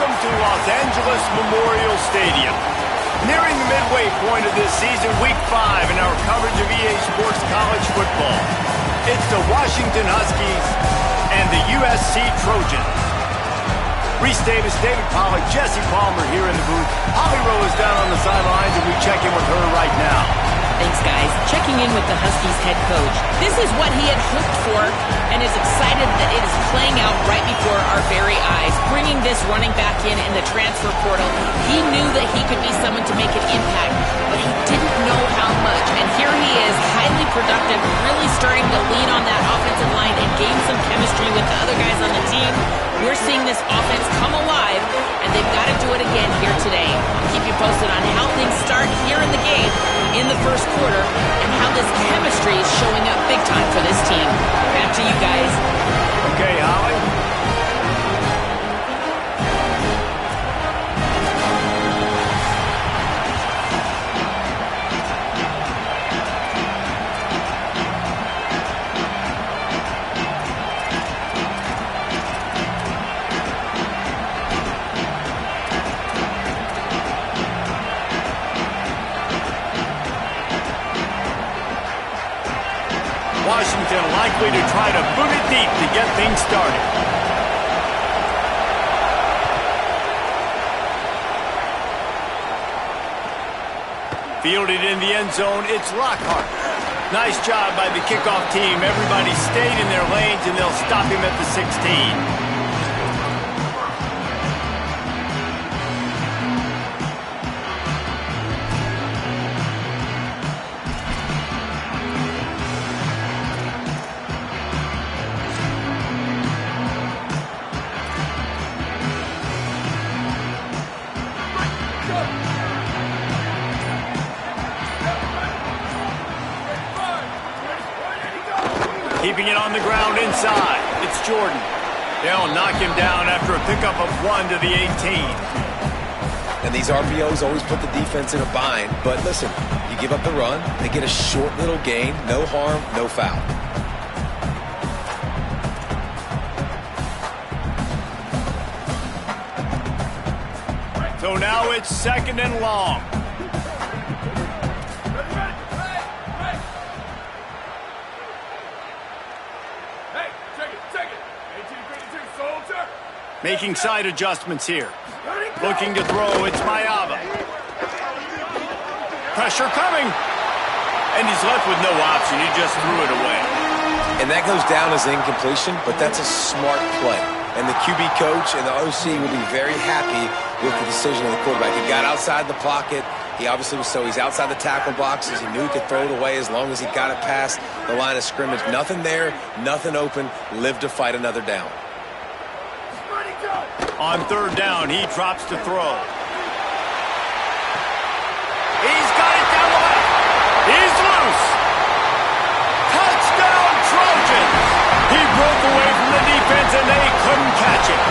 welcome to Los Angeles Memorial Stadium. Nearing the midway point of this season, Week 5 in our coverage of EA Sports College Football. It's the Washington Huskies and the USC Trojans. Reese Davis, David Pollack, Jesse Palmer here in the booth. Holly Rowe is down on the sidelines, and we check in with her right now. Thanks, guys. Checking in with the Huskies head coach. This is what he had hoped for and is excited that it is playing out right before our very eyes. Bringing this running back in the transfer portal, he knew that he could be someone to make an impact, but he didn't know how much. And here he is, highly productive, really starting to lean on that offensive line and gain some chemistry with the other guys on the team. We're seeing this offense come alive, and they've got to do it again here today. I'll keep you posted on how things start here in the game in the first quarter and how this chemistry is showing up big time for this team. Back to you guys. Okay, Holly. Washington likely to try to boot it deep to get things started. Fielded in the end zone, it's Lockhart. Nice job by the kickoff team. Everybody stayed in their lanes, and they'll stop him at the 16. Keeping it on the ground inside. It's Jordan. They'll knock him down after a pickup of 1 to the 18. And these RPOs always put the defense in a bind. But listen, you give up the run, they get a short little gain, no harm, no foul. So now it's 2nd and long. Making side adjustments here. Looking to throw, it's Mayava. Pressure coming. And he's left with no option. He just threw it away. And that goes down as incompletion, but that's a smart play. And the QB coach and the OC will be very happy with the decision of the quarterback. He got outside the pocket. He obviously was he's outside the tackle boxes. He knew he could throw it away as long as he got it past the line of scrimmage. Nothing there, nothing open. Live to fight another down. On 3rd down, he drops to throw. He's got it down the left. He's loose. Touchdown, Trojans. He broke away from the defense, and they couldn't catch him.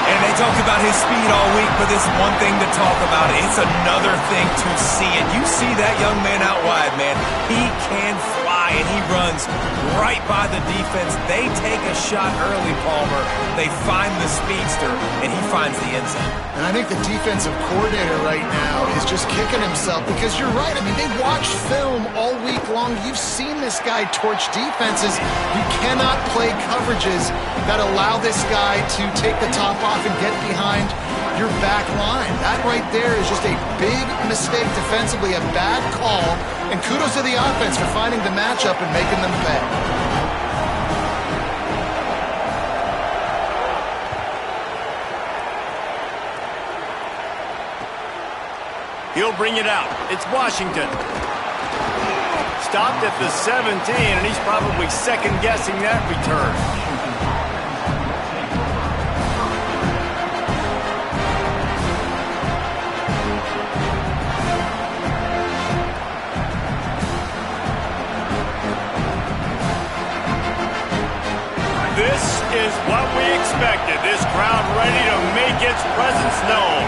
And they talked about his speed all week, but this one thing to talk about, it's another thing to see it. You see that young man out wide, man. He can fly, and he runs right by the defense. They take a shot early, Palmer. They find the speedster, and he finds the end zone. And I think the defensive coordinator right now is just kicking himself because you're right. I mean, they watched film all week long. You've seen this guy torch defenses. You cannot play coverages that allow this guy to take the top off and get behind your back line. That right there is just a big mistake defensively, a bad call, and kudos to the offense for finding the matchup and making them pay. He'll bring it out. It's Washington. Stopped at the 17, and he's probably second-guessing that return. This is what we expected. This crowd ready to make its presence known.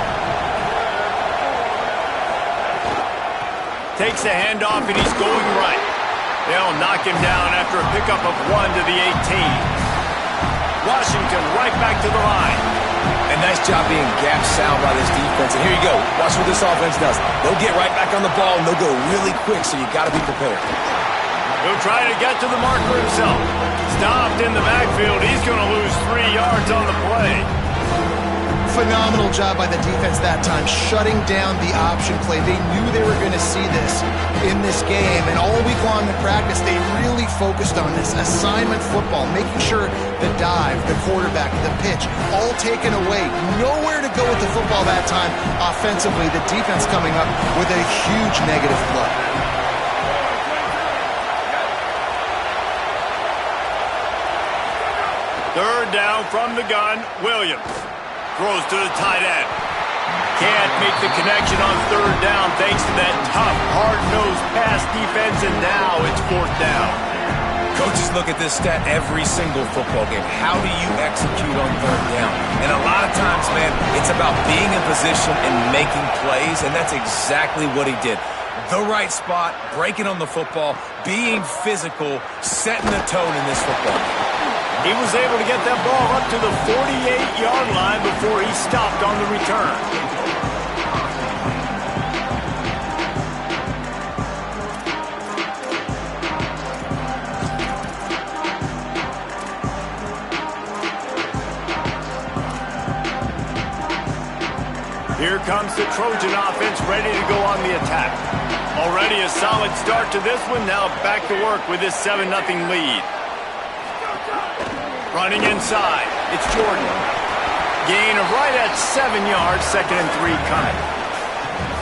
Takes a handoff, and he's going right. They'll knock him down after a pickup of 1 to the 18. Washington right back to the line. And nice job being gap sound by this defense. And here you go. Watch what this offense does. They'll get right back on the ball, and they'll go really quick, so you got to be prepared. He'll try to get to the marker himself. Stopped in the backfield. He's going to lose 3 yards on the play. Phenomenal job by the defense that time, shutting down the option play. They knew they were going to see this in this game, and all week long in practice, they really focused on this assignment football, making sure the dive, the quarterback, the pitch, all taken away. Nowhere to go with the football that time. Offensively, the defense coming up with a huge negative play. Third down from the gun, Williams. Throws to the tight end. Can't make the connection on third down thanks to that tough, hard-nosed pass defense, and now it's fourth down. Coaches look at this stat every single football game. How do you execute on third down? And a lot of times, man, it's about being in position and making plays, and that's exactly what he did. The right spot, breaking on the football, being physical, setting the tone in this football game. He was able to get that ball up to the 48-yard line before he stopped on the return. Here comes the Trojan offense ready to go on the attack. Already a solid start to this one. Now back to work with this 7-0 lead. Running inside, it's Jordan. Gain of right at 7 yards, 2nd and 3 coming.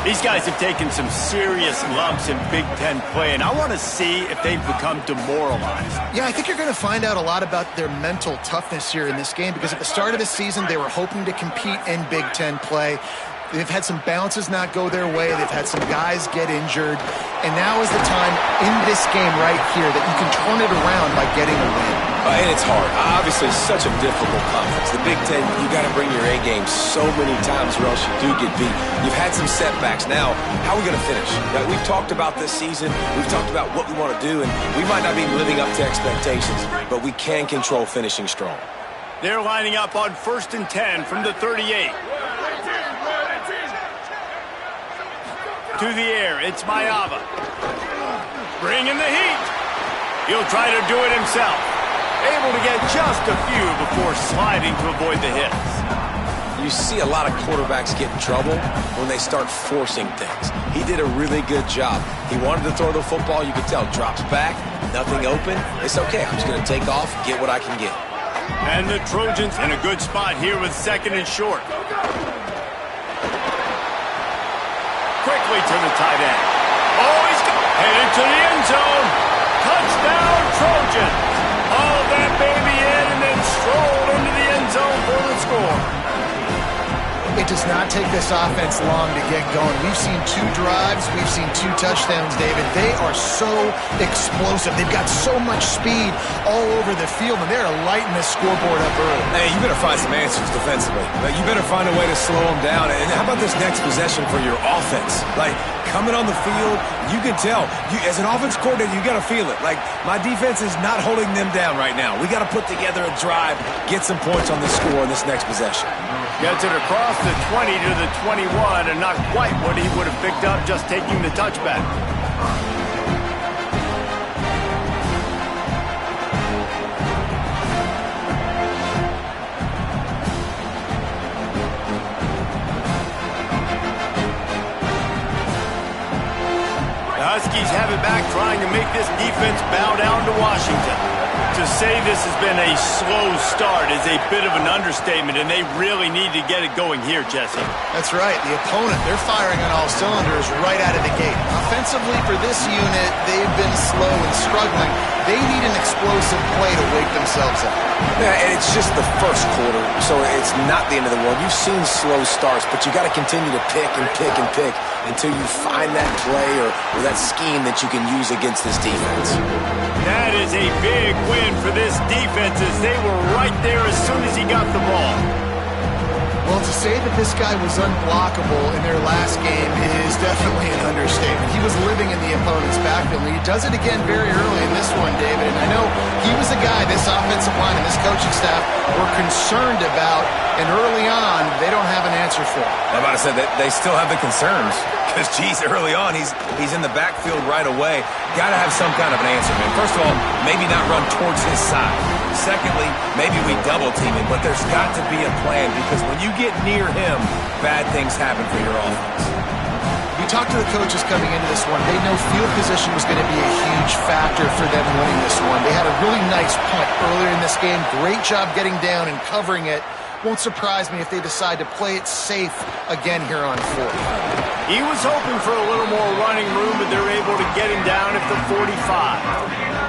These guys have taken some serious lumps in Big Ten play, and I want to see if they've become demoralized. Yeah, I think you're going to find out a lot about their mental toughness here in this game, because at the start of the season, they were hoping to compete in Big Ten play. They've had some bounces not go their way. They've had some guys get injured. And now is the time in this game right here that you can turn it around by getting a win. And it's hard. Obviously, such a difficult conference. The Big Ten, you got to bring your A game so many times or else you do get beat. You've had some setbacks. Now, how are we going to finish? Right? We've talked about this season. We've talked about what we want to do, and we might not be living up to expectations, but we can control finishing strong. They're lining up on 1st and 10 from the 38. To the air, it's Mayava. Bringing the heat. He'll try to do it himself. Able to get just a few before sliding to avoid the hits. You see a lot of quarterbacks get in trouble when they start forcing things. He did a really good job. He wanted to throw the football. You could tell. Drops back, nothing open. It's okay. I'm just going to take off, get what I can get. And the Trojans in a good spot here with 2nd and short. Quickly to the tight end. Oh, he's headed to the end zone. Touchdown, Trojans. Hauled that baby in and then strolled into the end zone for the score. It does not take this offense long to get going. We've seen 2 drives. We've seen 2 touchdowns, David. They are so explosive. They've got so much speed all over the field, and they're lighting the scoreboard up early. Hey, you better find some answers defensively. Like, you better find a way to slow them down. And how about this next possession for your offense? Like, coming on the field, you can tell. As an offense coordinator, you got to feel it. Like, my defense is not holding them down right now. We got to put together a drive, get some points on the score in this next possession. Gets it across the 20 to the 21, and not quite what he would have picked up just taking the touchback. The Huskies have it back, trying to make this defense bow down to Washington. To say this has been a slow start is a bit of an understatement, and they really need to get it going here, Jesse. That's right. The opponent, they're firing on all cylinders right out of the gate. Offensively for this unit, they've been slow and struggling. They need an explosive play to wake themselves up. Yeah, and it's just the first quarter, so it's not the end of the world. You've seen slow starts, but you got to continue to pick and pick and pick until you find that play or that scheme that you can use against this defense. That is a big win for this defense, as they were right there as soon as he got the ball. Well, to say that this guy was unblockable in their last game is definitely an understatement. He was living in the opponent's backfield, and he does it again very early in this one, David. And I know he was a guy, this offensive line and this coaching staff were concerned about, and early on, they don't have an answer for. I'm about to say that they still have the concerns because, geez, early on, he's in the backfield right away. Got to have some kind of an answer, man. First of all, maybe not run towards his side. Secondly, maybe we double team him, but there's got to be a plan because when you get near him, bad things happen for your offense. You talked to the coaches coming into this one. They know field position was going to be a huge factor for them winning this one. They had a really nice punt earlier in this game. Great job getting down and covering it. Won't surprise me if they decide to play it safe again here on fourth. He was hoping for a little more running room, but they're able to get him down at the 45.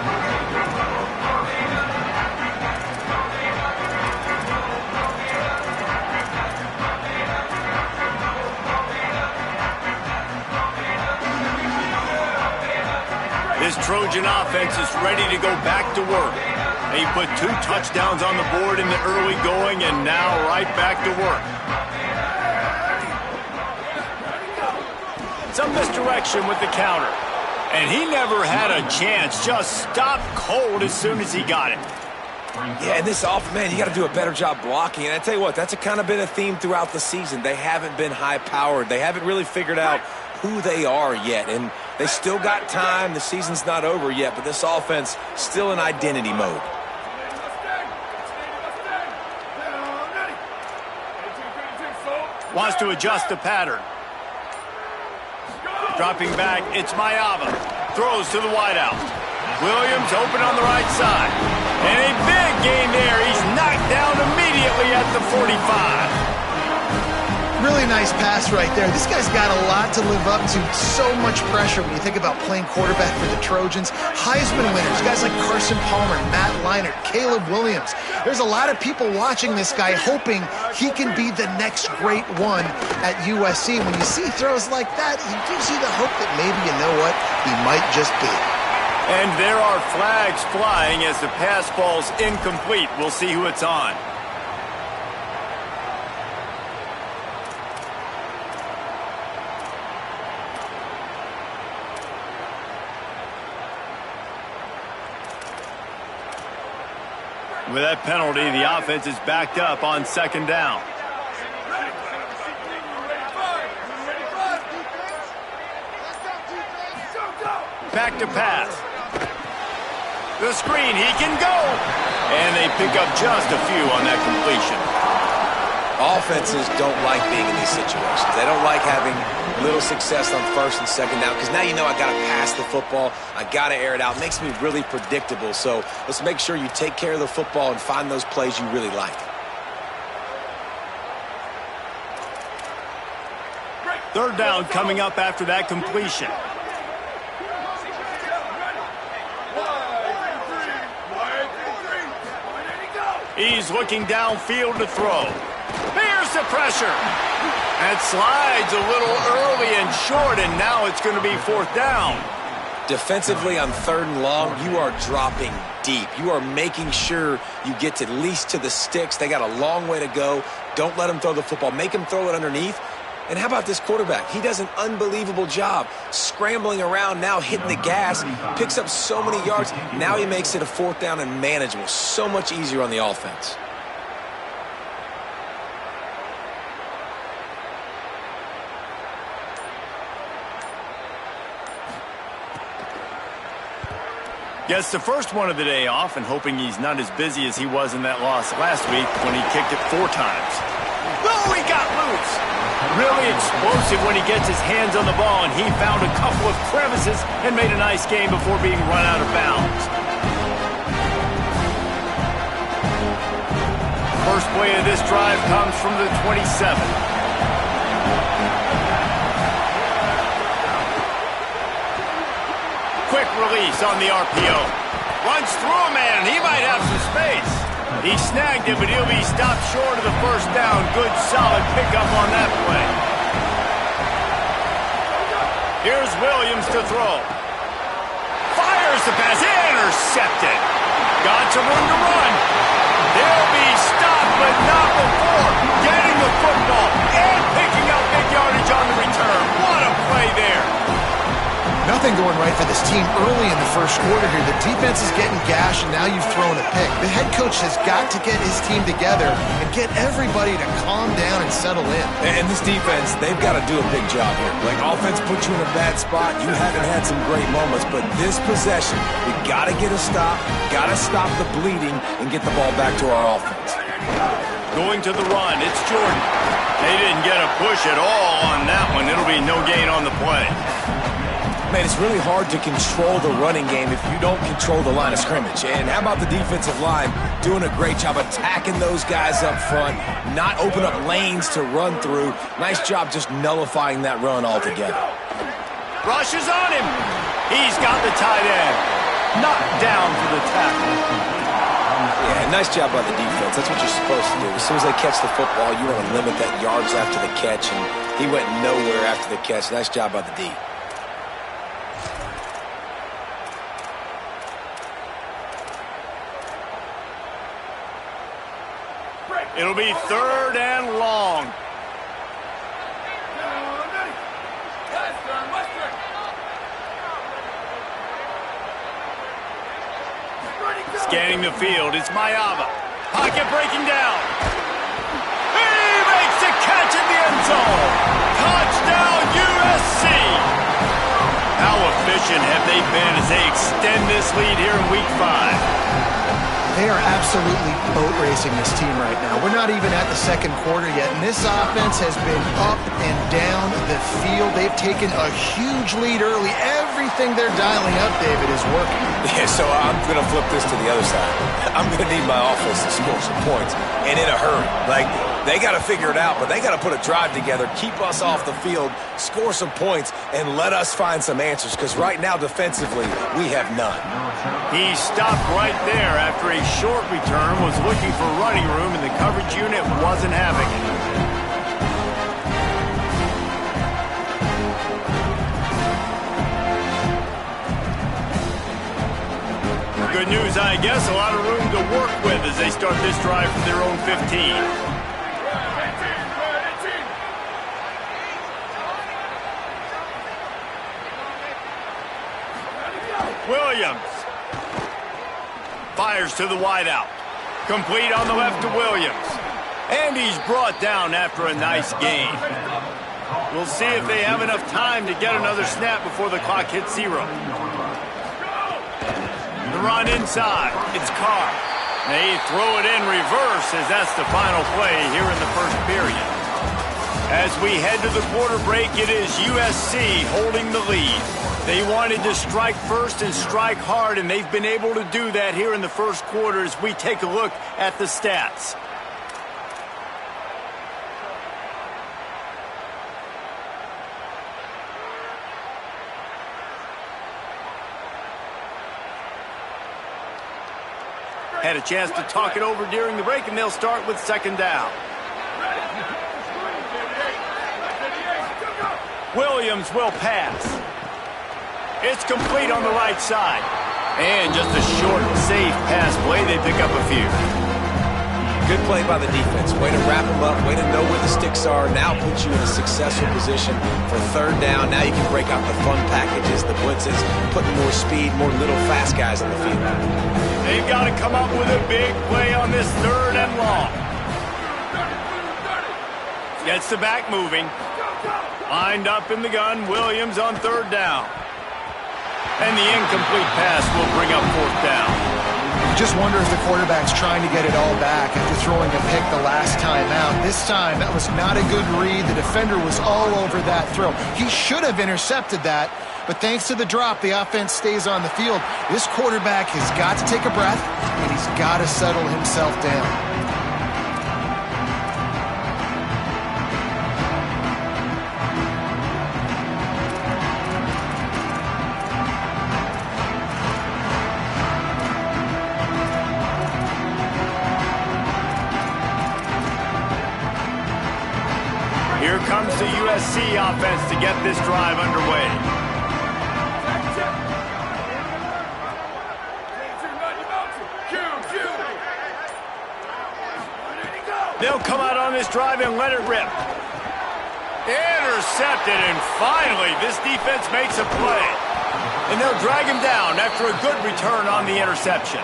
This Trojan offense is ready to go back to work. They put 2 touchdowns on the board in the early going and now right back to work. Some misdirection with the counter. And he never had a chance. Just stopped cold as soon as he got it. Yeah, and this offense, man, you got to do a better job blocking. And I tell you what, that's a kind of been a theme throughout the season. They haven't been high-powered. They haven't really figured out who they are yet. And they still got time. The season's not over yet, but this offense still in identity mode. Wants to adjust the pattern. Dropping back, it's Mayava. Throws to the wideout. Williams open on the right side. And a big gain there. He's knocked down immediately at the 45. Really nice pass right there. This guy's got a lot to live up to. So much pressure when you think about playing quarterback for the Trojans. Heisman winners, guys like Carson Palmer, Matt Leinart, Caleb Williams. There's a lot of people watching this guy hoping he can be the next great one at USC. When you see throws like that, you do see the hope that maybe, you know what, he might just be. And there are flags flying as the pass ball's incomplete. We'll see who it's on. With that penalty, the offense is backed up on second down. Back to pass. The screen, he can go. And they pick up just a few on that completion. Offenses don't like being in these situations. They don't like having little success on first and second down because now you know I got to pass the football. I got to air it out. It makes me really predictable. So let's make sure you take care of the football and find those plays you really like. Third down coming up after that completion. He's looking downfield to throw. Here's the pressure. And slides a little early and short, and now it's going to be fourth down. Defensively on third and long, you are dropping deep. You are making sure you get at least to the sticks. They got a long way to go. Don't let them throw the football. Make them throw it underneath. And how about this quarterback? He does an unbelievable job scrambling around, now hitting the gas, picks up so many yards. Now he makes it a fourth down and manageable. So much easier on the offense. Gets the first one of the day off and hoping he's not as busy as he was in that loss last week when he kicked it 4 times. Oh, he got loose. Really explosive when he gets his hands on the ball, and he found a couple of crevices and made a nice game before being run out of bounds. First play of this drive comes from the 27. Quick release on the RPO. Runs through a man. He might have some space. He snagged it, but he'll be stopped short of the first down. Good, solid pickup on that play. Here's Williams to throw. Fires the pass. Intercepted. Got some room to run. They'll be stopped, but not before getting the football and picking up big yardage on the return. What a play there. everything going right for this team early in the first quarter here. The defense is getting gashed, and now you've thrown a pick. The head coach has got to get his team together and get everybody to calm down and settle in. And this defense, they've got to do a big job here. Like, offense puts you in a bad spot. You haven't had some great moments, but this possession, we got to get a stop, got to stop the bleeding, and get the ball back to our offense. Going to the run, it's Jordan. They didn't get a push at all on that one. It'll be no gain on the play. Man, it's really hard to control the running game if you don't control the line of scrimmage. And how about the defensive line doing a great job attacking those guys up front, not open up lanes to run through. Nice job just nullifying that run altogether. Rush is on him. He's got the tight end. Knocked down for the tackle. Yeah, nice job by the defense. That's what you're supposed to do. As soon as they catch the football, you want to limit that yards after the catch, and he went nowhere after the catch. Nice job by the D. It'll be 3rd and long. Scanning the field, it's Mayava. Pocket breaking down. He makes a catch in the end zone. Touchdown, USC. How efficient have they been as they extend this lead here in Week 5? They are absolutely boat racing this team right now. We're not even at the second quarter yet, and this offense has been up and down the field. They've taken a huge lead early. Everything they're dialing up, David, is working. Yeah, so I'm going to flip this to the other side. I'm going to need my offense to score some points, and in a hurry. Like, they got to figure it out, but they got to put a drive together, keep us off the field, score some points, and let us find some answers, because right now, defensively, we have none. He stopped right there after a short return, was looking for running room, and the coverage unit wasn't having it. Good news, I guess, a lot of room to work with as they start this drive from their own 15. Williams fires to the wideout. Complete on the left to Williams. And he's brought down after a nice gain. We'll see if they have enough time to get another snap before the clock hits 0. The run inside. It's Carr. They throw it in reverse as that's the final play here in the first period. As we head to the quarter break, it is USC holding the lead. They wanted to strike first and strike hard, and they've been able to do that here in the first quarter as we take a look at the stats. Had a chance to talk it over during the break, and they'll start with 2nd down. Williams will pass. It's complete on the right side. And just a short, safe pass play. They pick up a few. Good play by the defense. Way to wrap them up. Way to know where the sticks are. Now puts you in a successful position for 3rd down. Now you can break out the fun packages, the blitzes, putting more speed, more little fast guys on the field. They've got to come up with a big play on this 3rd and long. Gets the back moving. Lined up in the gun. Williams on 3rd down. And the incomplete pass will bring up 4th down. You just wonder if the quarterback's trying to get it all back after throwing a pick the last time out. This time, that was not a good read. The defender was all over that throw. He should have intercepted that, but thanks to the drop, the offense stays on the field. This quarterback has got to take a breath, and he's got to settle himself down. Here comes the USC offense to get this drive underway. They'll come out on this drive and let it rip. Intercepted, and finally, this defense makes a play. And they'll drag him down after a good return on the interception.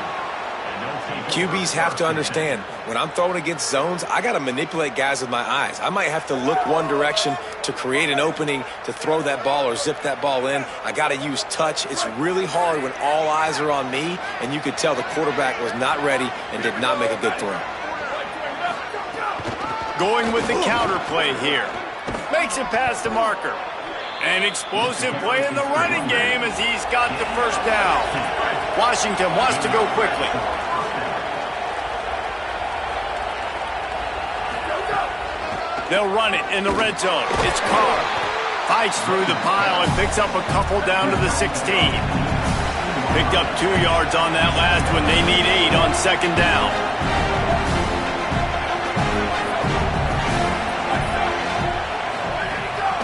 QBs have to understand, when I'm throwing against zones, I got to manipulate guys with my eyes. I might have to look one direction to create an opening to throw that ball or zip that ball in. I got to use touch. It's really hard when all eyes are on me, and you could tell the quarterback was not ready and did not make a good throw. Going with the counter play here. Makes it past the marker. An explosive play in the running game as he's got the first down. Washington wants to go quickly. They'll run it in the red zone. It's Carr. Fights through the pile and picks up a couple down to the 16. Picked up 2 yards on that last one. They need 8 on second down.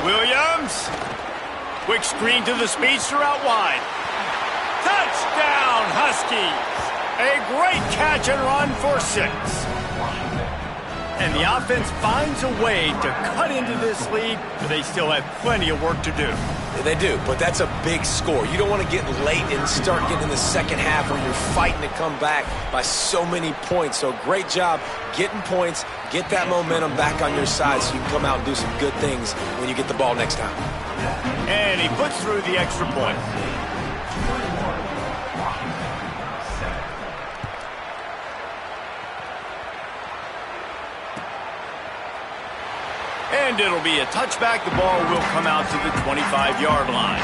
Williams. Quick screen to the speedster out wide. Touchdown, Huskies. A great catch and run for 6. And the offense finds a way to cut into this lead, but they still have plenty of work to do. They do, but that's a big score. You don't want to get late and start getting in the second half where you're fighting to come back by so many points. So great job getting points, get that momentum back on your side so you can come out and do some good things when you get the ball next time. And he puts through the extra point. And it'll be a touchback. The ball will come out to the 25-yard line.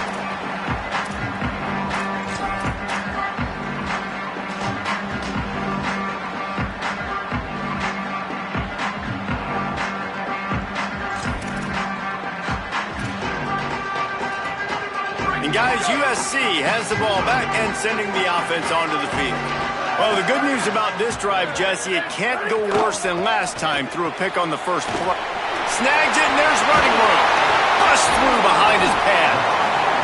And guys, USC has the ball back and sending the offense onto the field. Well, the good news about this drive, Jesse, it can't go worse than last time through a pick on the first play. Snags it, and there's running room. Bust through behind his pad.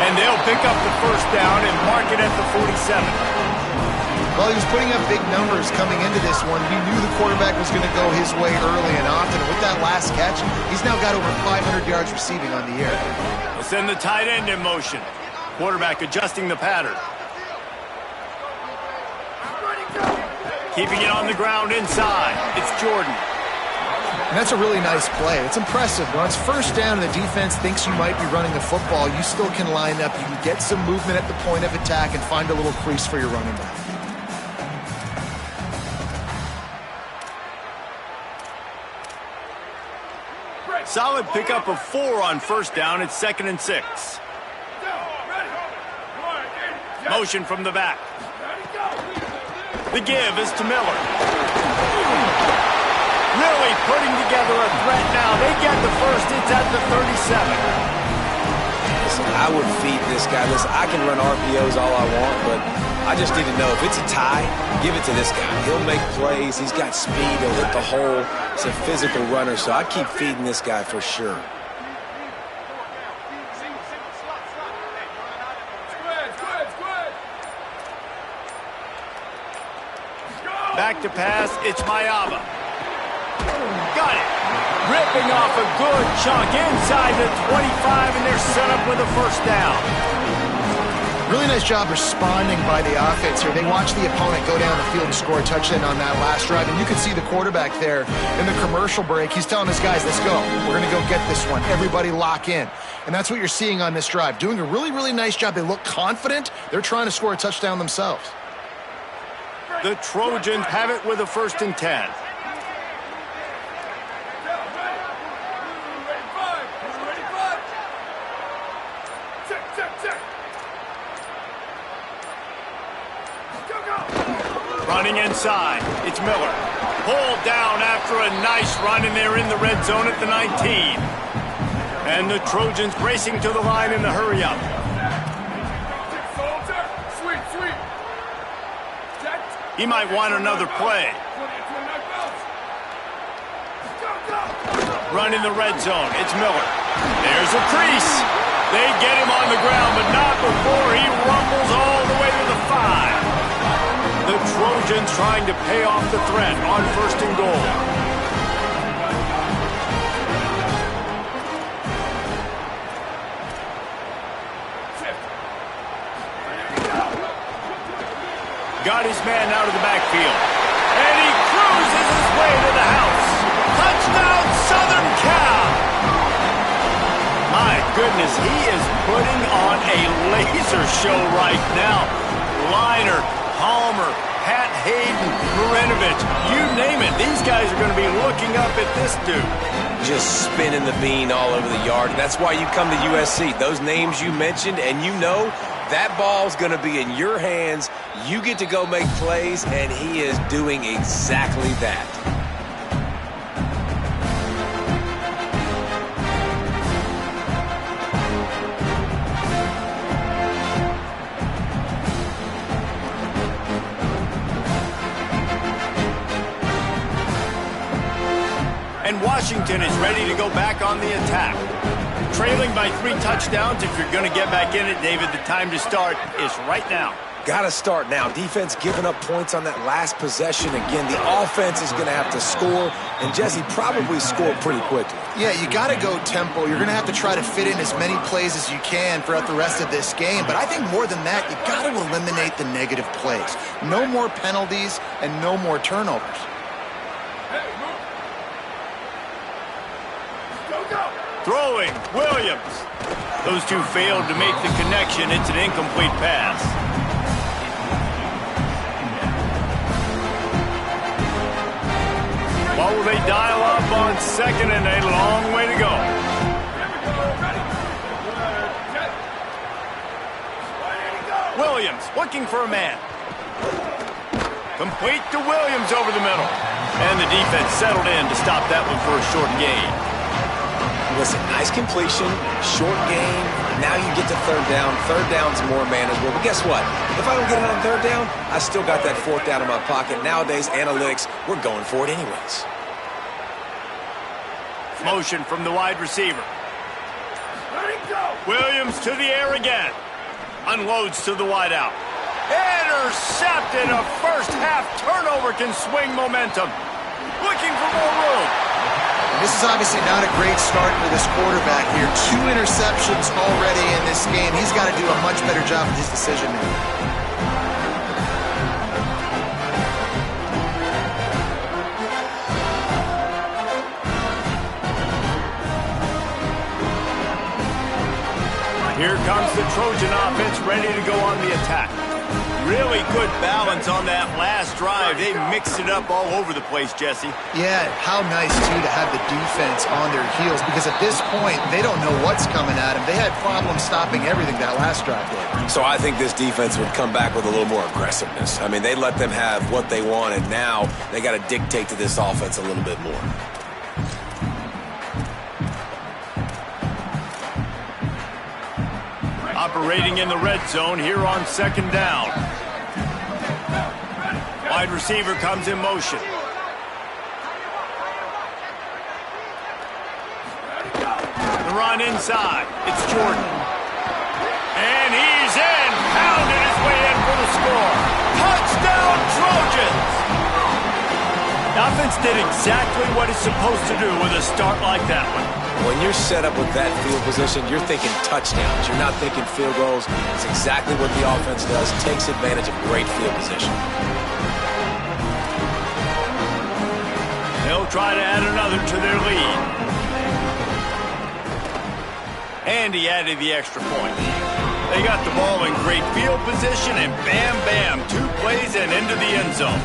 And they'll pick up the first down and mark it at the 47. Well, he was putting up big numbers coming into this one. We knew the quarterback was going to go his way early and often. With that last catch, he's now got over 500 yards receiving on the year. We'll send the tight end in motion. Quarterback adjusting the pattern. Keeping it on the ground inside. It's Jordan. And that's a really nice play. It's impressive. When it's first down and the defense thinks you might be running the football, you still can line up. You can get some movement at the point of attack and find a little crease for your running back. Solid pickup of 4 on first down. It's 2nd and 6. Motion from the back. The give is to Miller. Really putting together a threat now. They get the first. It's at the 37. Listen, I would feed this guy. Listen, I can run RPOs all I want, but I just need to know if it's a tie, give it to this guy. He'll make plays. He's got speed. He'll hit the hole. He's a physical runner, so I keep feeding this guy for sure. Back to pass, it's Mayava. Got it. Ripping off a good chunk inside the 25, and they're set up with a first down. Really nice job responding by the offense here. They watched the opponent go down the field and score a touchdown on that last drive, and you could see the quarterback there in the commercial break. He's telling his guys, let's go. We're going to go get this one. Everybody lock in. And that's what you're seeing on this drive. Doing a really, really nice job. They look confident. They're trying to score a touchdown themselves. The Trojans have it with a 1st and 10. Running inside, it's Miller. Pulled down after a nice run, and they're in the red zone at the 19. And the Trojans racing to the line in the hurry-up. He might want another play. Run in the red zone. It's Miller. There's a crease. They get him on the ground, but not before he rumbles all the way to the 5. The Trojans trying to pay off the threat on 1st and goal. got his man out of the backfield. And he cruises his way to the house. Touchdown, Southern Cal! My goodness, he is putting on a laser show right now. Liner, Palmer, Pat Hayden, Marinovich, you name it. These guys are going to be looking up at this dude. Just spinning the bean all over the yard. That's why you come to USC. Those names you mentioned, and you know that ball's going to be in your hands. You get to go make plays, and he is doing exactly that. And Washington is ready to go back on the attack. Trailing by 3 touchdowns. If you're going to get back in it, David, the time to start is right now. Got to start now. Defense giving up points on that last possession. Again, the offense is going to have to score, and Jesse probably scored pretty quickly. Yeah, you got to go tempo. You're going to have to try to fit in as many plays as you can throughout the rest of this game. But I think more than that, you got to eliminate the negative plays. No more penalties and no more turnovers. Throwing, Williams. Those two failed to make the connection. It's an incomplete pass. What will they dial up on 2nd and a long way to go? Williams looking for a man. Complete to Williams over the middle. And the defense settled in to stop that one for a short gain. Listen, nice completion, short game. Now you get to 3rd down. 3rd down's more manageable. But guess what? If I don't get it on 3rd down, I still got that 4th down in my pocket. Nowadays, analytics, we're going for it anyways. Motion from the wide receiver. Williams to the air again. Unloads to the wideout. Intercepted. A first-half turnover can swing momentum. Looking for more room. This is obviously not a great start for this quarterback here. 2 interceptions already in this game. He's got to do a much better job with his decision making. Here comes the Trojan offense ready to go on the attack. Really good balance on that last drive. They mixed it up all over the place, Jesse. Yeah, how nice, too, to have the defense on their heels, because at this point, they don't know what's coming at them. They had problems stopping everything that last drive did. So I think this defense would come back with a little more aggressiveness. I mean, they let them have what they wanted. Now they got to dictate to this offense a little bit more. Operating in the red zone here on 2nd down. Wide receiver comes in motion. The run inside. It's Jordan. And he's in. Pounded his way in for the score. Touchdown, Trojans! The offense did exactly what it's supposed to do with a start like that one. When you're set up with that field position, you're thinking touchdowns. You're not thinking field goals. It's exactly what the offense does. Takes advantage of great field position. They'll try to add another to their lead. And he added the extra point. They got the ball in great field position, and bam, bam, 2 plays and into the end zone.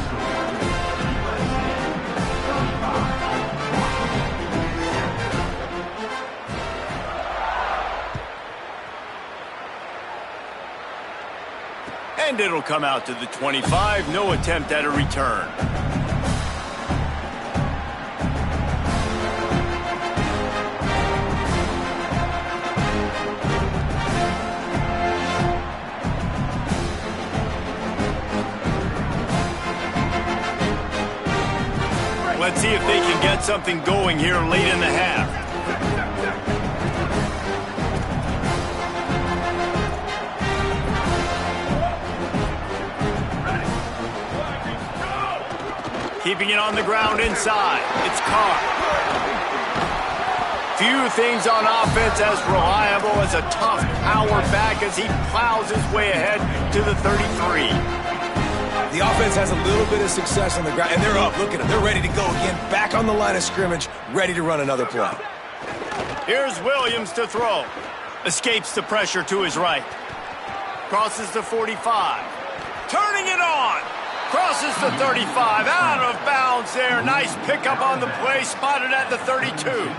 And it'll come out to the 25. No attempt at a return. Let's see if they can get something going here late in the half. Keeping it on the ground inside. It's Carr. Few things on offense as reliable as a tough power back as he plows his way ahead to the 33. The offense has a little bit of success on the ground, and they're up. Look at them. They're ready to go again. Back on the line of scrimmage, ready to run another play. Here's Williams to throw. Escapes the pressure to his right. Crosses the 45. Turning it on. Crosses the 35. Out of bounds there. Nice pickup on the play. Spotted at the 32.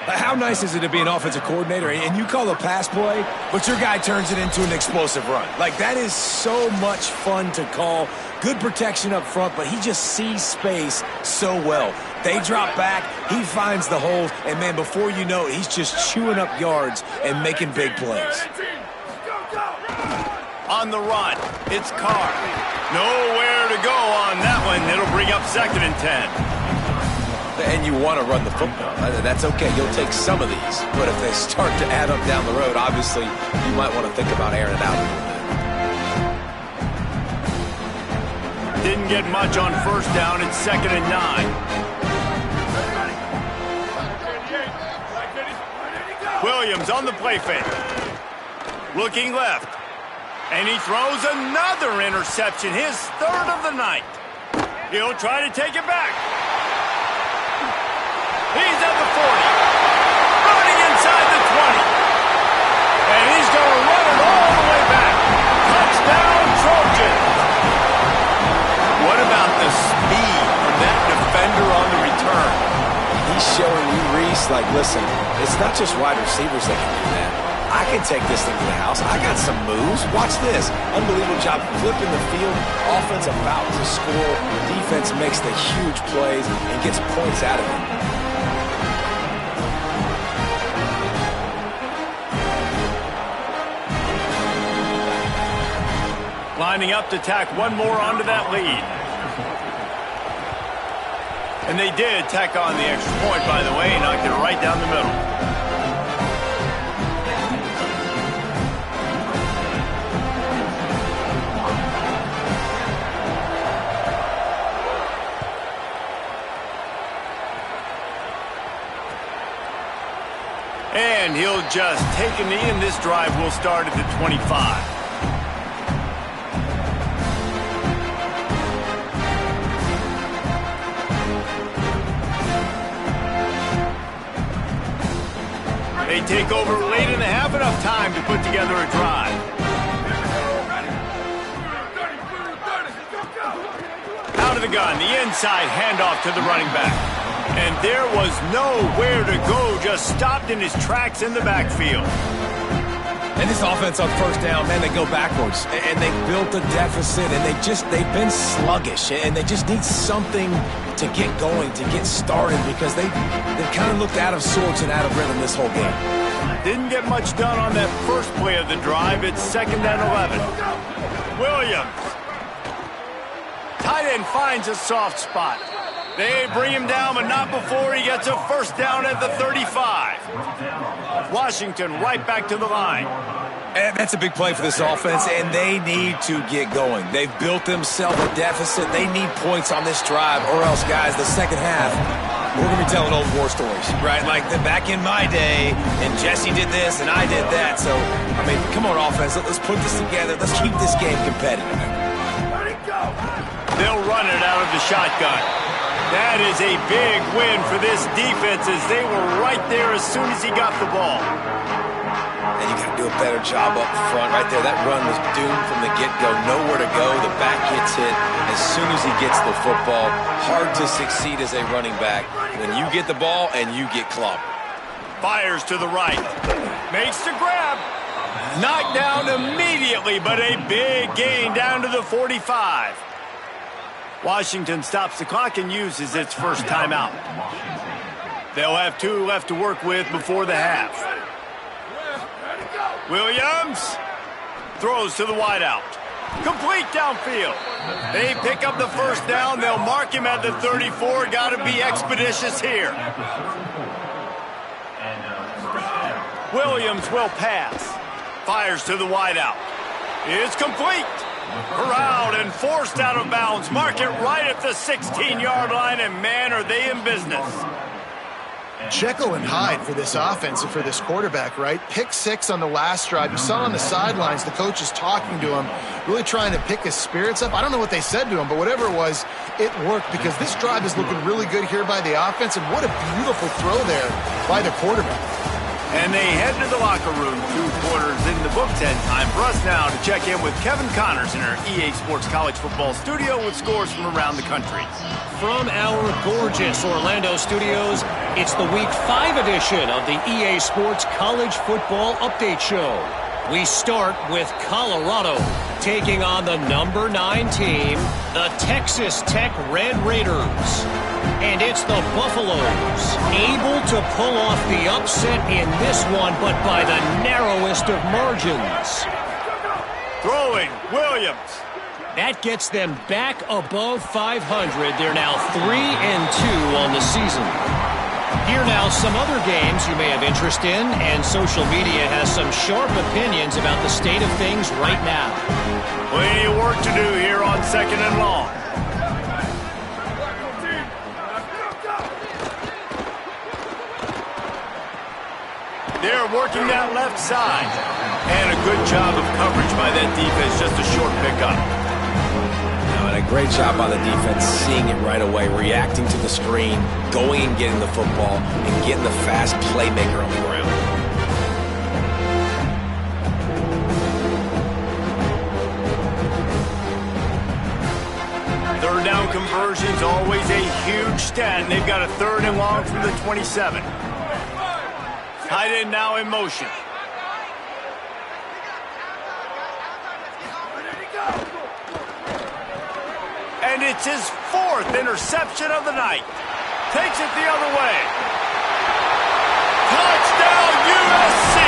How nice is it to be an offensive coordinator and you call a pass play, but your guy turns it into an explosive run? Like, that is so much fun to call. Good protection up front, but he just sees space so well. They drop back, he finds the holes, and, man, before you know it, he's just chewing up yards and making big plays. On the run, it's Carr. Nowhere to go on that one. It'll bring up 2nd and 10. And you want to run the football. That's okay. You'll take some of these. But if they start to add up down the road, obviously, you might want to think about airing it out a little bit. Didn't get much on 1st down. It's 2nd and 9. Williams on the play fake. Looking left. And he throws another interception. His 3rd of the night. He'll try to take it back. He's at the 40. Running inside the 20. And he's going to run it all the way back. Touchdown, Trojans. What about the speed from that defender on the return? He's showing you, Reese, like, listen, it's not just wide receivers that can do that. I can take this thing to the house. I got some moves. Watch this. Unbelievable job flipping the field. Offense about to score. Defense makes the huge plays and gets points out of it. Lining up to tack one more onto that lead. And they did tack on the extra point, by the way, knocked it right down the middle. And he'll just take a knee, and this drive will start at the 25. They take over late in the half, enough time to put together a drive. Out of the gun, the inside handoff to the running back. And there was nowhere to go, just stopped in his tracks in the backfield. And this offense on 1st down, man, they go backwards. And they built a deficit, and they've been sluggish. And they just need something to get going, to get started, because they've kind of looked out of sorts and out of rhythm this whole game. Didn't get much done on that first play of the drive. It's 2nd and 11. Williams. Tight end finds a soft spot. They bring him down, but not before he gets a 1st down at the 35. Washington right back to the line. And that's a big play for this offense, and they need to get going. They've built themselves a deficit. They need points on this drive, or else, guys, the second half, we're going to be telling old war stories, right? Like back in my day, and Jesse did this, and I did that. So, I mean, come on, offense. Let's put this together. Let's keep this game competitive. They'll run it out of the shotgun. That is a big win for this defense, as they were right there as soon as he got the ball. And you got to do a better job up front. Right there, that run was doomed from the get-go. Nowhere to go. The back gets hit as soon as he gets the football. Hard to succeed as a running back when you get the ball and you get clobbered. Fires to the right. Makes the grab. Knocked down immediately, but a big gain down to the 45. Washington stops the clock and uses its first timeout. They'll have 2 left to work with before the half. Williams throws to the wideout. Complete downfield. They pick up the 1st down. They'll mark him at the 34. Got to be expeditious here. Williams will pass. Fires to the wideout. It's complete. Corralled and forced out of bounds. Mark it right at the 16-yard line, and man, are they in business. Jekyll and Hyde for this offense and for this quarterback, right? Pick 6 on the last drive. You saw on the sidelines the coach is talking to him, really trying to pick his spirits up. I don't know what they said to him, but whatever it was, it worked because this drive is looking really good here by the offense, and what a beautiful throw there by the quarterback. And they head to the locker room. 2 quarters in the books, and time for us now to check in with Kevin Connors in our EA Sports College Football studio with scores from around the country. From our gorgeous Orlando studios, it's the Week 5 edition of the EA Sports College Football Update Show. We start with Colorado taking on the number 9 team, the Texas Tech Red Raiders. And it's the Buffaloes able to pull off the upset in this one, but by the narrowest of margins. Throwing, Williams. That gets them back above 500. They're now 3-2 on the season. Here now some other games you may have interest in, and social media has some sharp opinions about the state of things right now. Plenty of work to do here on 2nd and long. They're working that left side. And a good job of coverage by that defense, just a short pickup. And a great job by the defense, seeing it right away, reacting to the screen, going and getting the football, and getting the fast playmaker on the ground. Third down conversion's always a huge stat, and they've got a 3rd and long from the 27. Tight end now in motion. And it's his 4th interception of the night. Takes it the other way. Touchdown, USC!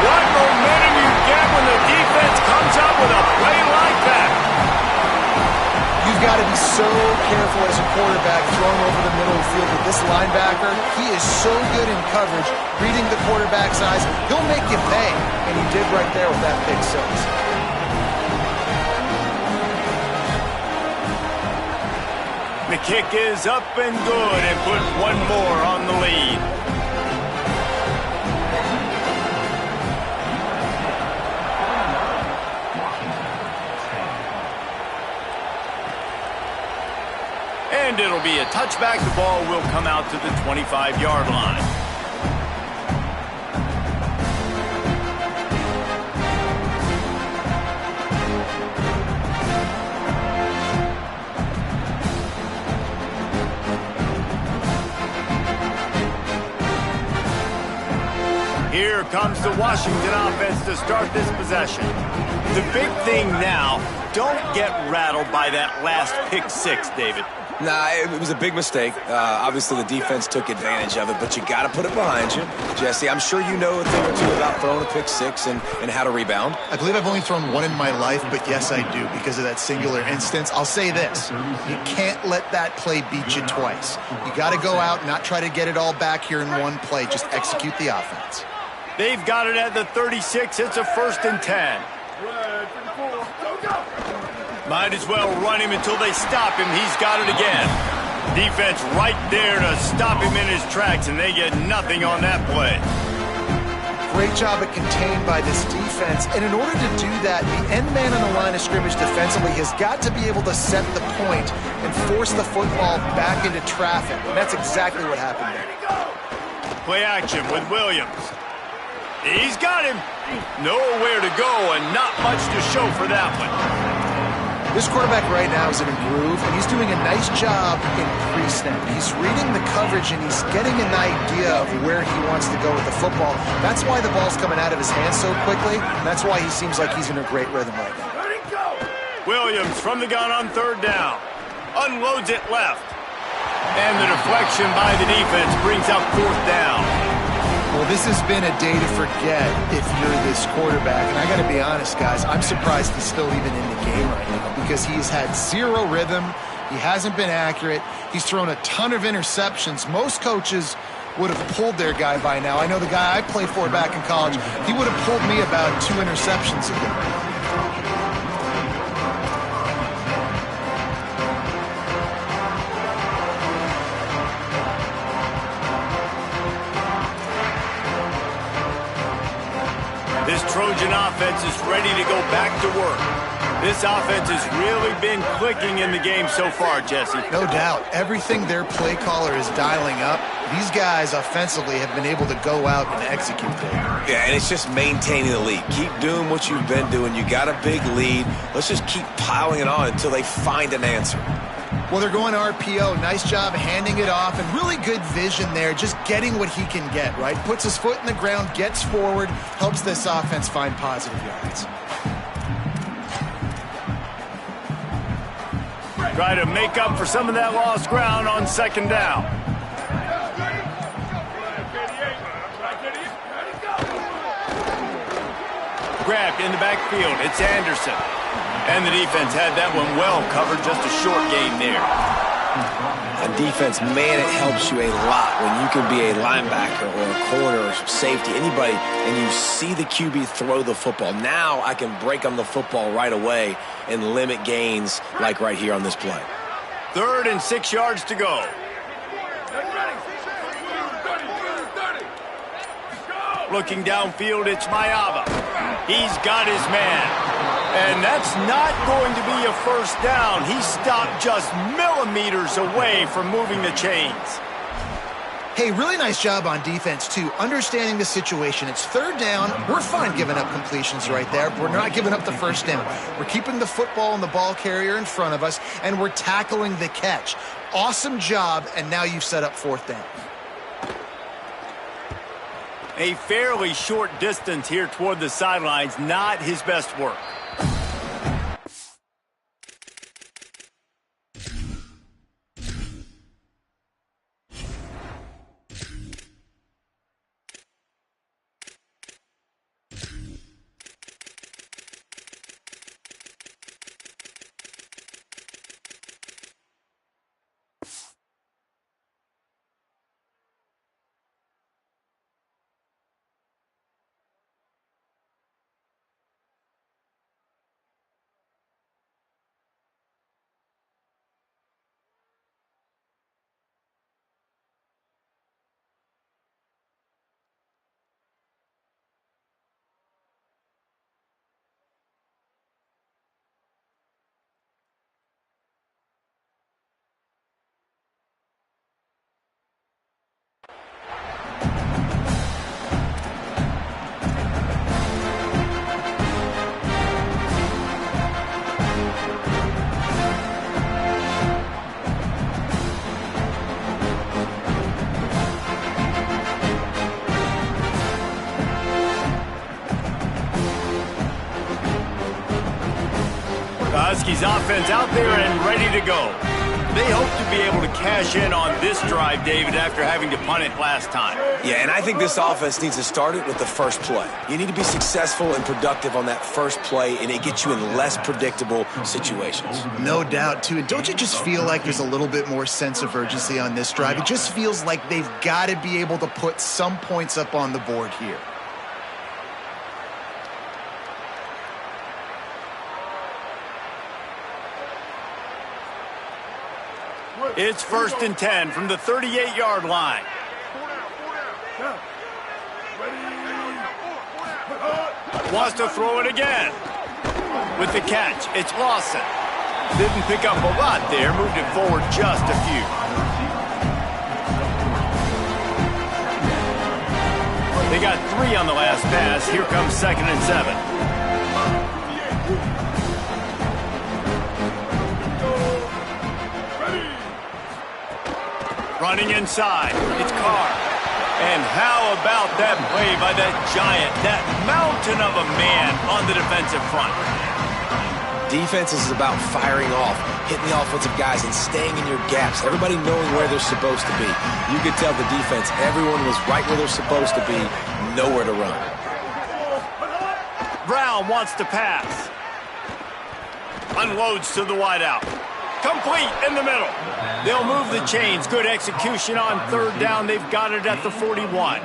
What momentum you get when the defense comes up with a play like that. You've got to be so careful as a quarterback throwing over the middle of the field with this linebacker. He is so good in coverage, reading the quarterback's eyes. He'll make you pay, and he did right there with that pick 6. The kick is up and good and put one more on the lead. And it'll be a touchback. The ball will come out to the 25-yard line. Here comes the Washington offense to start this possession. The big thing now, don't get rattled by that last pick 6, David. Nah, it was a big mistake. Obviously, the defense took advantage of it, but you got to put it behind you. Jesse, I'm sure you know a thing or two about throwing a pick 6 and how to rebound. I believe I've only thrown one in my life, but yes, I do because of that singular instance. I'll say this. You can't let that play beat you twice. You got to go out, not try to get it all back here in one play. Just execute the offense. They've got it at the 36. It's a 1st and 10. Might as well run him until they stop him. He's got it again. Defense right there to stop him in his tracks, and they get nothing on that play. Great job at contained by this defense. And in order to do that, the end man on the line of scrimmage defensively has got to be able to set the point and force the football back into traffic. And that's exactly what happened there. Play action with Williams. He's got him. Nowhere to go and not much to show for that one. This quarterback right now is in a groove, and he's doing a nice job in pre-snap. He's reading the coverage, and he's getting an idea of where he wants to go with the football. That's why the ball's coming out of his hands so quickly, and that's why he seems like he's in a great rhythm right now. Williams from the gun on 3rd down. Unloads it left. And the deflection by the defense brings up 4th down. Well, this has been a day to forget if you're this quarterback. And I got to be honest, guys, I'm surprised he's still even in the game right now because he's had zero rhythm. He hasn't been accurate. He's thrown a ton of interceptions. Most coaches would have pulled their guy by now. I know the guy I played for back in college, he would have pulled me about 2 interceptions ago. Trojan offense is ready to go back to work. This offense has really been clicking in the game so far, Jesse. No doubt. Everything their play caller is dialing up, these guys offensively have been able to go out and execute there. Yeah, and it's just maintaining the lead. Keep doing what you've been doing. You got a big lead. Let's just keep piling it on until they find an answer. Well, they're going RPO. Nice job handing it off, and really good vision there, just getting what he can get, right? Puts his foot in the ground, gets forward, helps this offense find positive yards. Try to make up for some of that lost ground on second down. Grabbed in the backfield. It's Anderson. And the defense had that one well covered. Just a short gain there. On defense, man, it helps you a lot when you can be a linebacker or a corner or safety, anybody, and you see the QB throw the football. Now I can break on the football right away and limit gains like right here on this play. 3rd and 6 yards to go. Looking downfield, it's Mayava. He's got his man. And that's not going to be a first down. He stopped just millimeters away from moving the chains. Hey, really nice job on defense, too. Understanding the situation. It's 3rd down. We're fine giving up completions right there. We're not giving up the first down. We're keeping the football and the ball carrier in front of us, and we're tackling the catch. Awesome job, and now you've set up 4th down. A fairly short distance here toward the sidelines. Not his best work. Huskies offense out there and ready to go. They hope to be able to cash in on this drive, David, after having to punt it last time. Yeah, and I think this offense needs to start it with the first play. You need to be successful and productive on that first play, and it gets you in less predictable situations. No doubt, too. And don't you just feel like there's a little bit more sense of urgency on this drive? It just feels like they've got to be able to put some points up on the board here. It's 1st and 10 from the 38-yard line. Wants to throw it again. With the catch, it's Lawson. Didn't pick up a lot there, moved it forward just a few. They got 3 on the last pass. Here comes 2nd and 7. Running inside, it's Carr. And how about that play by that giant, that mountain of a man on the defensive front? Defense is about firing off, hitting the offensive guys, and staying in your gaps. Everybody knowing where they're supposed to be. You could tell the defense, everyone was right where they're supposed to be, nowhere to run. Brown wants to pass. Unloads to the wideout. Complete in the middle. They'll move the chains. Good execution on 3rd down. They've got it at the 41.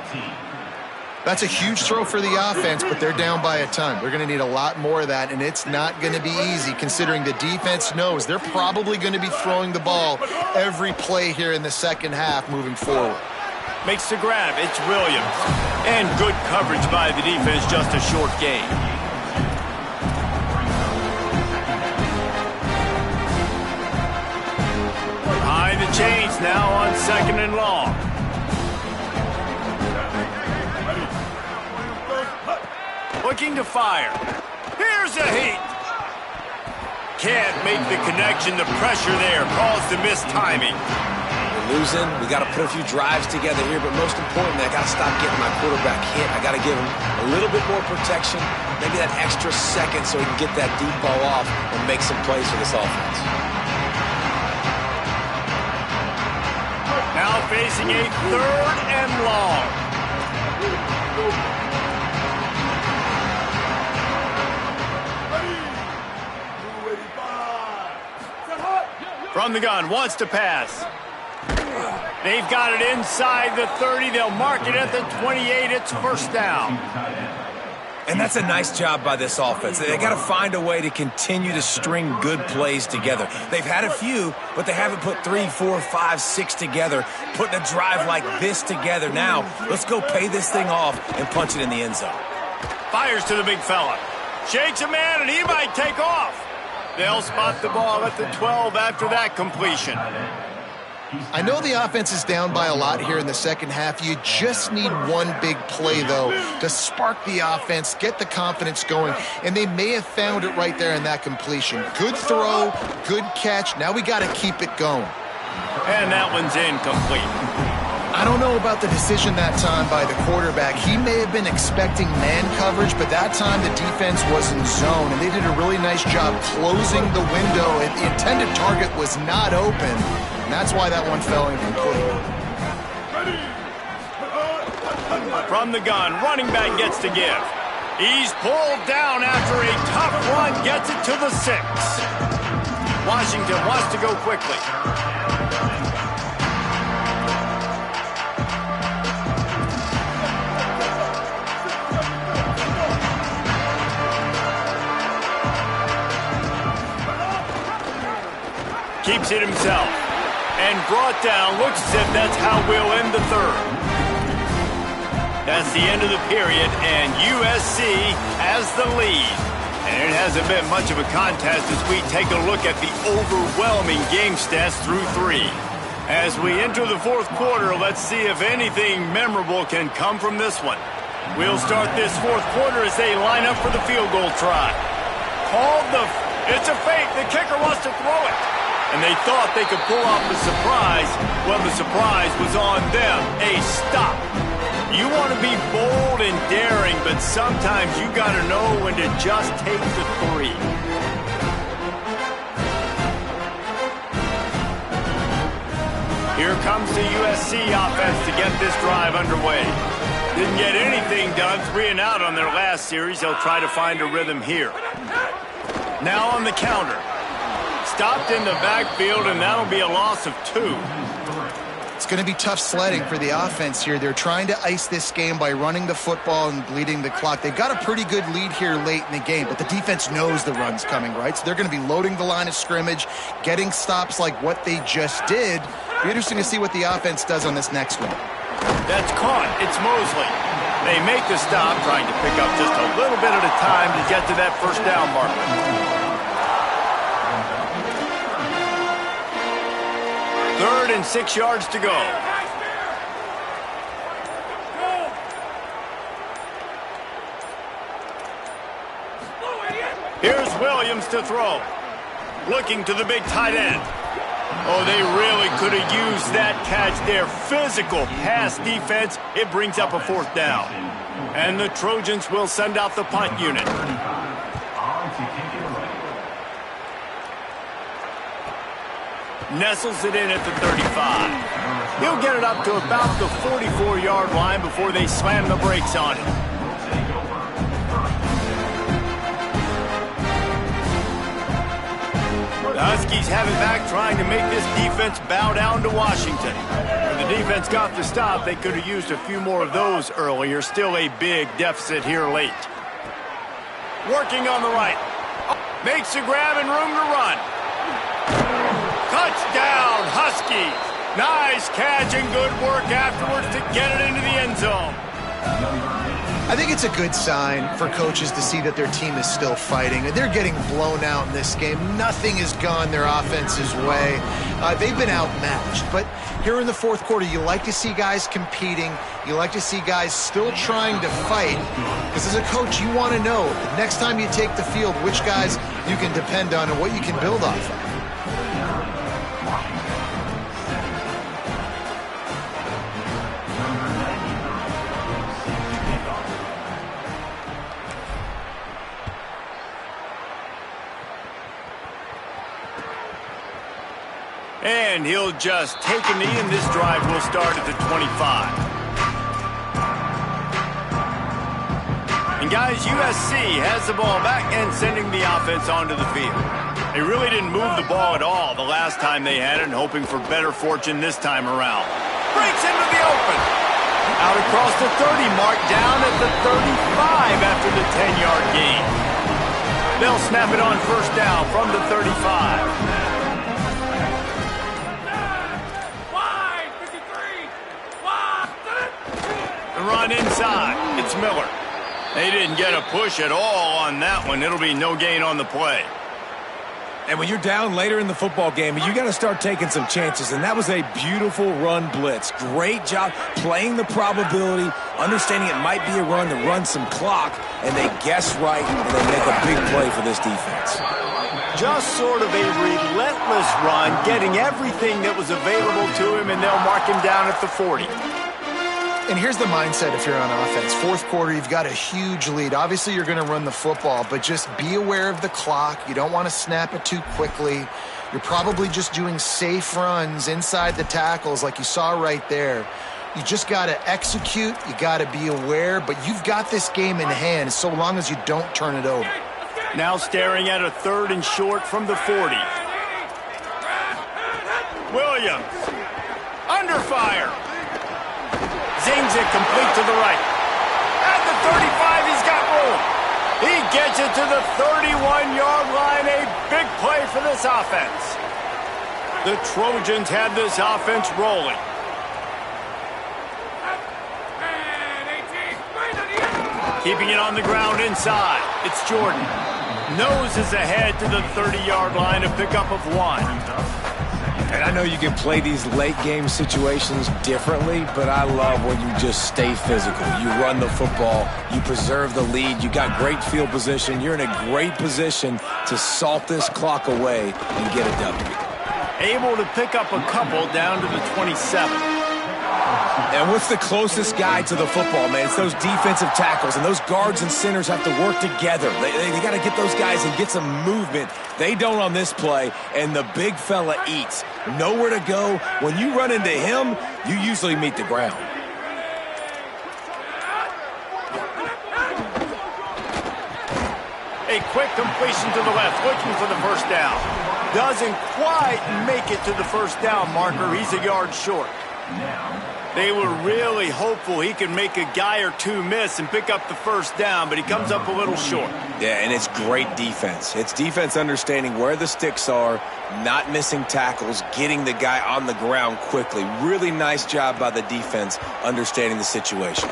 That's a huge throw for the offense, but they're down by a ton. They're going to need a lot more of that, and it's not going to be easy considering the defense knows they're probably going to be throwing the ball every play here in the second half moving forward. Makes the grab. It's Williams. And good coverage by the defense, just a short gain. Behind the chains now on 2nd and long. Looking to fire. Here's a heat. Can't make the connection. The pressure there caused the missed timing. We're losing. We got to put a few drives together here, but most importantly, I got to stop getting my quarterback hit. I got to give him a little bit more protection, maybe that extra second so he can get that deep ball off and make some plays for this offense. Now facing a 3rd and long. From the gun, wants to pass. They've got it inside the 30. They'll mark it at the 28. It's 1st down. And that's a nice job by this offense. They got to find a way to continue to string good plays together. They've had a few, but they haven't put 3, 4, 5, 6 together, putting a drive like this together. Now, let's go pay this thing off and punch it in the end zone. Fires to the big fella. Shakes a man, and he might take off. They'll spot the ball at the 12 after that completion. I know the offense is down by a lot here in the second half. You just need one big play, though, to spark the offense, get the confidence going, and they may have found it right there in that completion. Good throw, good catch. Now we got to keep it going. And that one's incomplete. I don't know about the decision that time by the quarterback. He may have been expecting man coverage, but that time the defense was in zone, and they did a really nice job closing the window. The intended target was not open, and that's why that one fell incomplete. From the gun, running back gets to give. He's pulled down after a tough run, gets it to the 6. Washington wants to go quickly. Keeps it himself. And brought down. Looks as if that's how we'll end the 3rd. That's the end of the period, and USC has the lead. And it hasn't been much of a contest as we take a look at the overwhelming game stats through 3. As we enter the 4th quarter, let's see if anything memorable can come from this one. We'll start this 4th quarter as they line up for the field goal try. It's a fake. The kicker wants to throw it. And they thought they could pull off the surprise. Well, the surprise was on them. A stop. You want to be bold and daring, but sometimes you got to know when to just take the 3. Here comes the USC offense to get this drive underway. Didn't get anything done, 3 and out on their last series. They'll try to find a rhythm here. Now on the counter. Stopped in the backfield, and that'll be a loss of 2. It's going to be tough sledding for the offense here. They're trying to ice this game by running the football and bleeding the clock. They've got a pretty good lead here late in the game, but the defense knows the run's coming, right? So they're going to be loading the line of scrimmage, getting stops like what they just did. It'll be interesting to see what the offense does on this next one. That's caught. It's Mosley. They make the stop, trying to pick up just a little bit at a time to get to that 1st down marker. 3rd and 6 yards to go. Here's Williams to throw. Looking to the big tight end. Oh, they really could have used that catch there. Physical pass defense. It brings up a 4th down. And the Trojans will send out the punt unit. Nestles it in at the 35. He'll get it up to about the 44-yard line before they slam the brakes on it. The Huskies have it back, trying to make this defense bow down to Washington. When the defense got the stop, they could have used a few more of those earlier. Still a big deficit here late. Working on the right. Makes the grab and room to run. Touchdown, Huskies. Nice catch and good work afterwards to get it into the end zone. I think it's a good sign for coaches to see that their team is still fighting. They're getting blown out in this game. Nothing has gone their offense's way. They've been outmatched. But here in the fourth quarter, you like to see guys competing. You like to see guys still trying to fight. Because as a coach, you want to know next time you take the field which guys you can depend on and what you can build off of. And he'll just take a knee, and this drive will start at the 25. And guys, USC has the ball back and sending the offense onto the field. They really didn't move the ball at all the last time they had it, and hoping for better fortune this time around. Breaks into the open. Out across the 30 mark, down at the 35 after the 10-yard gain. They'll snap it on first down from the 35. Run inside. It's Miller. They didn't get a push at all on that one. It'll be no gain on the play. And when you're down later in the football game, you got to start taking some chances. And that was a beautiful run blitz. Great job playing the probability, understanding it might be a run to run some clock, and they guess right, and they make a big play for this defense. Just sort of a relentless run, getting everything that was available to him, and they'll mark him down at the 40. And here's the mindset if you're on offense. Fourth quarter, you've got a huge lead. Obviously, you're going to run the football, but just be aware of the clock. You don't want to snap it too quickly. You're probably just doing safe runs inside the tackles like you saw right there. You just got to execute. You got to be aware, but you've got this game in hand so long as you don't turn it over. Now staring at a 3rd and short from the 40. Williams. Under fire. Zings it complete to the right. At the 35, he's got room. He gets it to the 31-yard line. A big play for this offense. The Trojans had this offense rolling. Keeping it on the ground inside. It's Jordan. Noses ahead to the 30-yard line, a pickup of 1. And I know you can play these late-game situations differently, but I love when you just stay physical. You run the football. You preserve the lead. You got great field position. You're in a great position to salt this clock away and get a W. Able to pick up a couple down to the 27. And what's the closest guy to the football, man? It's those defensive tackles, and those guards and centers have to work together. They got to get those guys and get some movement. They don't on this play, and the big fella eats. Nowhere to go. When you run into him, you usually meet the ground. A quick completion to the left, looking for the first down. Doesn't quite make it to the first down marker. He's a yard short. They were really hopeful he could make a guy or two miss and pick up the first down, but he comes up a little short. Yeah, and it's great defense. It's defense understanding where the sticks are, not missing tackles, getting the guy on the ground quickly. Really nice job by the defense understanding the situation.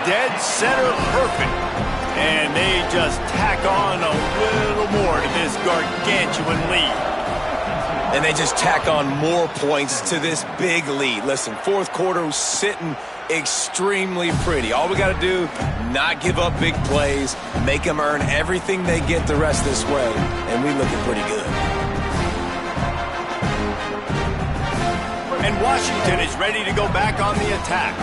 Dead center perfect. And they just tack on a little more to this gargantuan lead. And they just tack on more points to this big lead. Listen, fourth quarter was sitting extremely pretty. All we got to do, not give up big plays, make them earn everything they get the rest this way, and we looking pretty good. And Washington is ready to go back on the attack.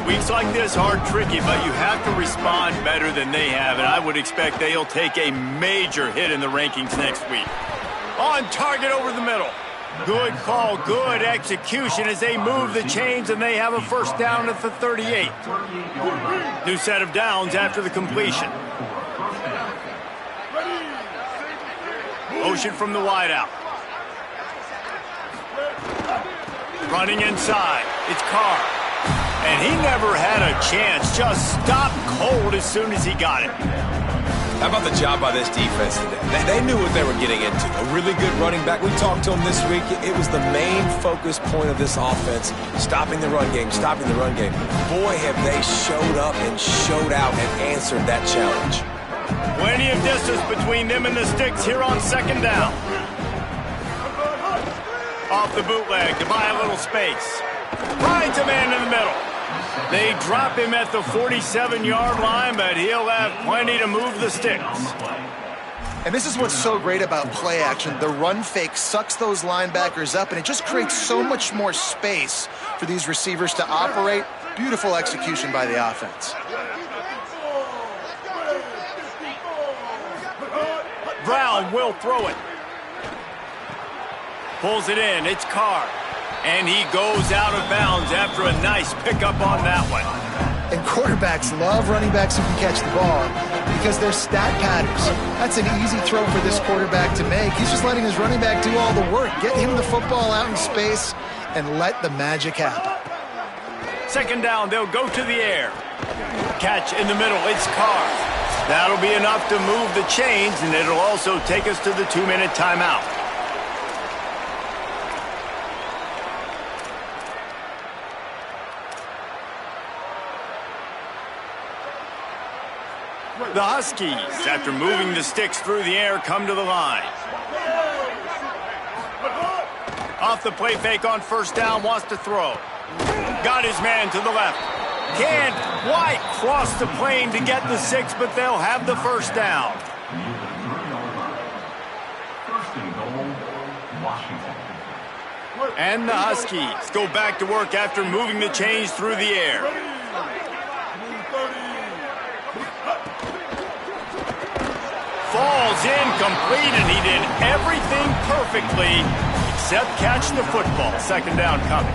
Weeks like this are tricky, but you have to respond better than they have, and I would expect they'll take a major hit in the rankings next week. On target over the middle. Good call, good execution as they move the chains, and they have a first down at the 38. New set of downs after the completion. Motion from the wideout. Running inside. It's Carr. And he never had a chance. Just stopped cold as soon as he got it. How about the job by this defense today? They knew what they were getting into. A really good running back. We talked to him this week. It was the main focus point of this offense, stopping the run game, stopping the run game. Boy, have they showed up and showed out and answered that challenge. Plenty of distance between them and the sticks here on second down. Off the bootleg to buy a little space. Finds a man in the middle. They drop him at the 47-yard line, but he'll have plenty to move the sticks. And this is what's so great about play action. The run fake sucks those linebackers up, and it just creates so much more space for these receivers to operate. Beautiful execution by the offense. Brown will throw it. Pulls it in. It's Carr. And he goes out of bounds after a nice pickup on that one. And quarterbacks love running backs who can catch the ball because they're stat patterns. That's an easy throw for this quarterback to make. He's just letting his running back do all the work. Get him the football out in space and let the magic happen. Second down, they'll go to the air. Catch in the middle. It's Carr. That'll be enough to move the chains, and it'll also take us to the 2-minute timeout. The Huskies, after moving the sticks through the air, come to the line. Off the play fake on first down, wants to throw. Got his man to the left. Can't quite cross the plane to get the 6, but they'll have the first down. And the Huskies go back to work after moving the chains through the air. Falls incomplete, and he did everything perfectly except catch the football. Second down coming.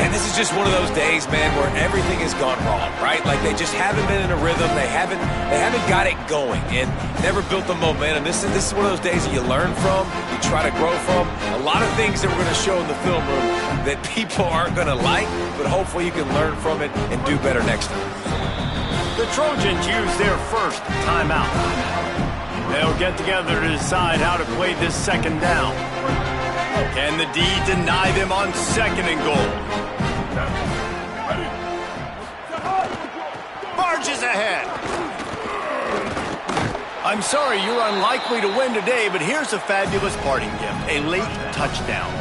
And this is just one of those days, man, where everything has gone wrong, right? Like they just haven't been in a rhythm. They haven't got it going and never built the momentum. This is one of those days that you learn from, you try to grow from. A lot of things that we're going to show in the film room that people aren't going to like, but hopefully you can learn from it and do better next time. The Trojans use their first timeout. They'll get together to decide how to play this second down. Can the D deny them on second and goal? Barges ahead. I'm sorry you're unlikely to win today, but here's a fabulous parting gift, a late touchdown.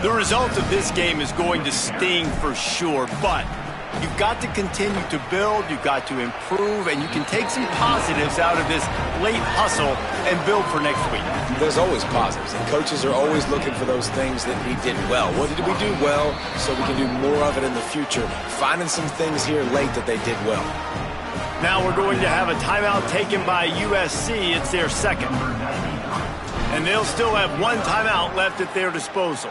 The result of this game is going to sting for sure, but you've got to continue to build, you've got to improve, and you can take some positives out of this late hustle and build for next week. There's always positives, and coaches are always looking for those things that we did well. What did we do well so we can do more of it in the future? Finding some things here late that they did well. Now we're going to have a timeout taken by USC. It's their second. And they'll still have one timeout left at their disposal.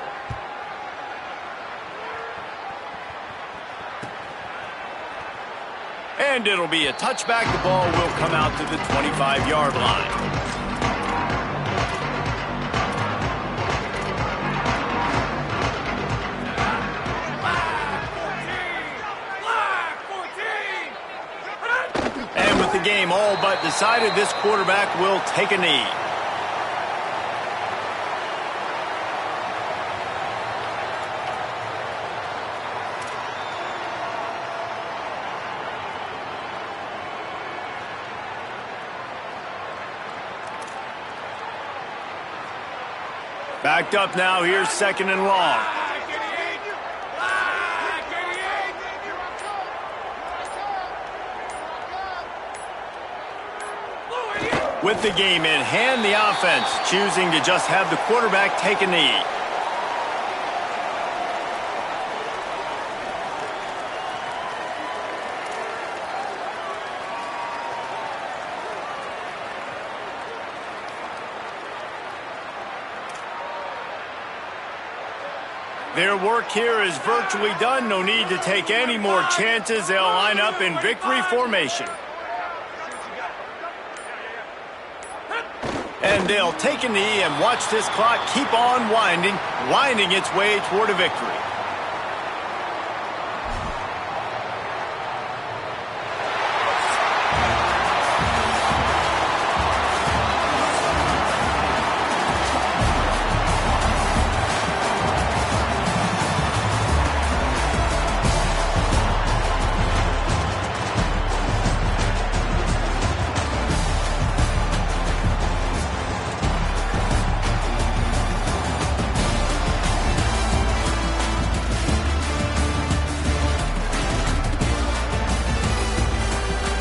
And it'll be a touchback. The ball will come out to the 25-yard line. And with the game all but decided, this quarterback will take a knee. Backed up now, here's second and long. With the game in hand, the offense choosing to just have the quarterback take a knee. Their work here is virtually done. No need to take any more chances. They'll line up in victory formation. And they'll take a knee and watch this clock keep on winding its way toward a victory.